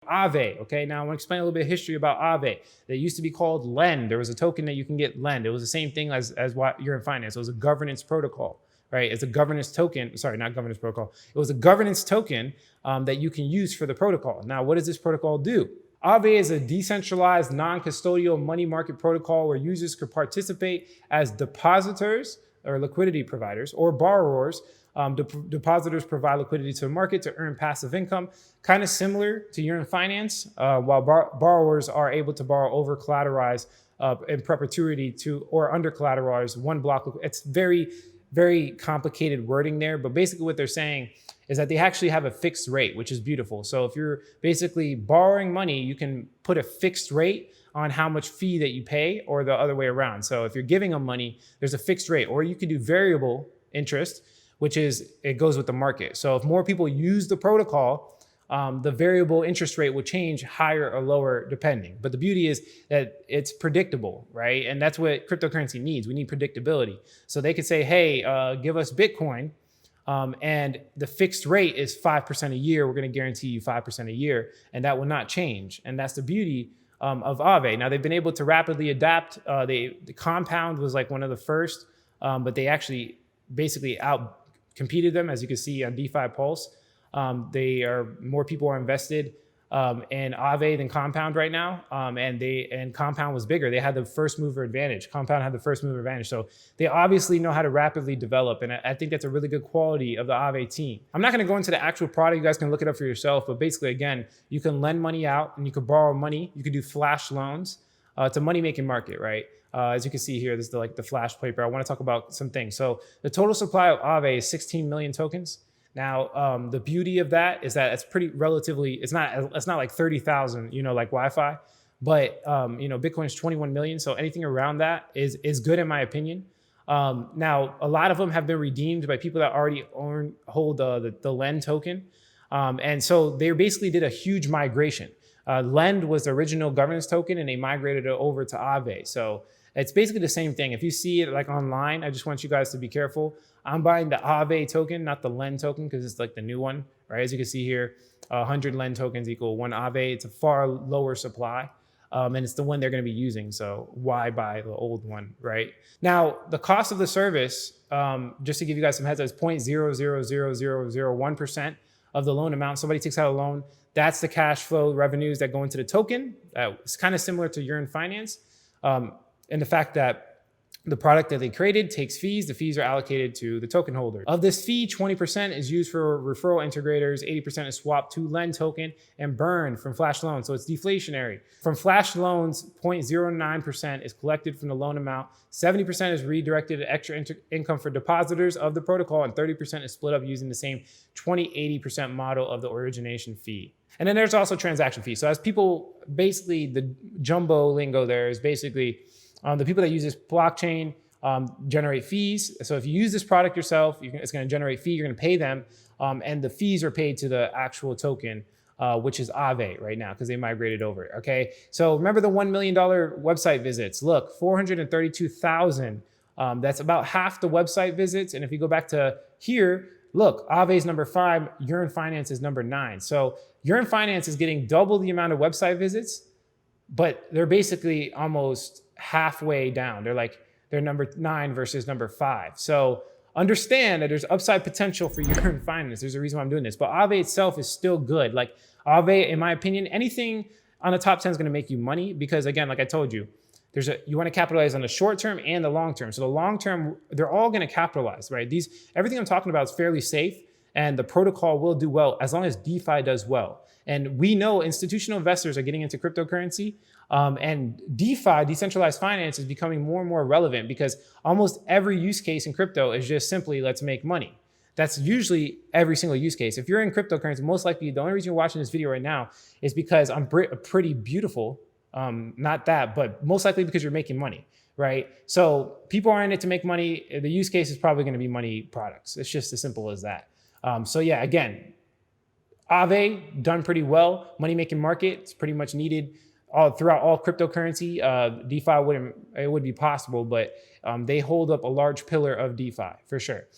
Aave, okay? Now I want to explain a little bit of history about Aave. That used to be called Lend. There was a token that you can get Lend. It was the same thing as what you're in finance. It was a governance protocol, right? It's a governance token. Sorry, not governance protocol. It was a governance token that you can use for the protocol. Now, what does this protocol do? Aave is a decentralized, non-custodial money market protocol where users could participate as depositors or liquidity providers or borrowers. Depositors provide liquidity to the market to earn passive income, kind of similar to Year in Finance, while borrowers are able to borrow over collateralized in perpetuity to or under collateralized one block. It's very, very complicated wording there, but basically what they're saying is that they actually have a fixed rate, which is beautiful. So if you're basically borrowing money, you can put a fixed rate on how much fee that you pay, or the other way around. So if you're giving them money, there's a fixed rate, or you could do variable interest, which is, it goes with the market. So if more people use the protocol, the variable interest rate will change higher or lower depending. But the beauty is that it's predictable, right? And that's what cryptocurrency needs. We need predictability. So they could say, hey, give us Bitcoin, and the fixed rate is 5% a year. We're gonna guarantee you 5% a year, and that will not change. And that's the beauty of Aave. Now they've been able to rapidly adapt. The Compound was like one of the first, but they actually basically out-competed them, as you can see on DeFi Pulse. More people are invested in Aave than Compound right now, and Compound was bigger. They had the first mover advantage. Compound had the first mover advantage, so they obviously know how to rapidly develop, and I think that's a really good quality of the Aave team. I'm not going to go into the actual product. You guys can look it up for yourself, but basically, again, you can lend money out and you can borrow money. You can do flash loans. It's a money-making market, right? As you can see here, this is the flash paper. I want to talk about some things. So the total supply of Aave is 16 million tokens. Now, the beauty of that is that it's pretty relatively, it's not like 30,000, like Wi-Fi, but, Bitcoin is 21 million. So anything around that is good in my opinion. Now, a lot of them have been redeemed by people that already hold the Lend token. And so they basically did a huge migration. Lend was the original governance token and they migrated it over to Aave. So it's basically the same thing. If you see it like online, I just want you guys to be careful. I'm buying the Aave token, not the Lend token, because it's like the new one, right? As you can see here, 100 Lend tokens equal one Aave. It's a far lower supply, and it's the one they're going to be using. So why buy the old one, right? Now, the cost of the service, just to give you guys some heads up, is 0.00001% of the loan amount. Somebody takes out a loan, that's the cash flow revenues that go into the token. It's kind of similar to Year in Finance, and the fact that the product that they created takes fees. The fees are allocated to the token holder. Of this fee, 20% is used for referral integrators, 80% is swapped to Lend token and burned from flash loans. So it's deflationary. From flash loans, 0.09% is collected from the loan amount. 70% is redirected to extra income for depositors of the protocol, and 30% is split up using the same 20-80% model of the origination fee. And then there's also transaction fees. So as people, basically the jumbo lingo there is basically the people that use this blockchain generate fees. So if you use this product yourself, it's going to generate fee. You're going to pay them, and the fees are paid to the actual token, which is Aave right now because they migrated over. Okay, so remember the $1 million website visits. Look, 432,000. That's about half the website visits. And if you go back to here, look, Aave is number 5. Year in Finance is number 9. So Year in Finance is getting double the amount of website visits, but they're basically almost halfway down. They're number 9 versus number 5. So understand that there's upside potential for Year in Finance. There's a reason why I'm doing this, but Aave itself is still good. Like Aave, in my opinion, anything on the top 10 is going to make you money because, again, like I told you, you want to capitalize on the short term and the long term. So the long term, they're all going to capitalize, right? Everything I'm talking about is fairly safe, and the protocol will do well as long as DeFi does well. And we know institutional investors are getting into cryptocurrency, and DeFi, decentralized finance, is becoming more and more relevant because almost every use case in crypto is just simply let's make money. That's usually every single use case. If you're in cryptocurrency, most likely the only reason you're watching this video right now is because I'm pretty beautiful. Not that, but most likely because you're making money, right? So people are in it to make money. The use case is probably going to be money products. It's just as simple as that. So yeah, again, Aave done pretty well. Money-making market, it's pretty much needed throughout all cryptocurrency. DeFi would be possible, but they hold up a large pillar of DeFi for sure.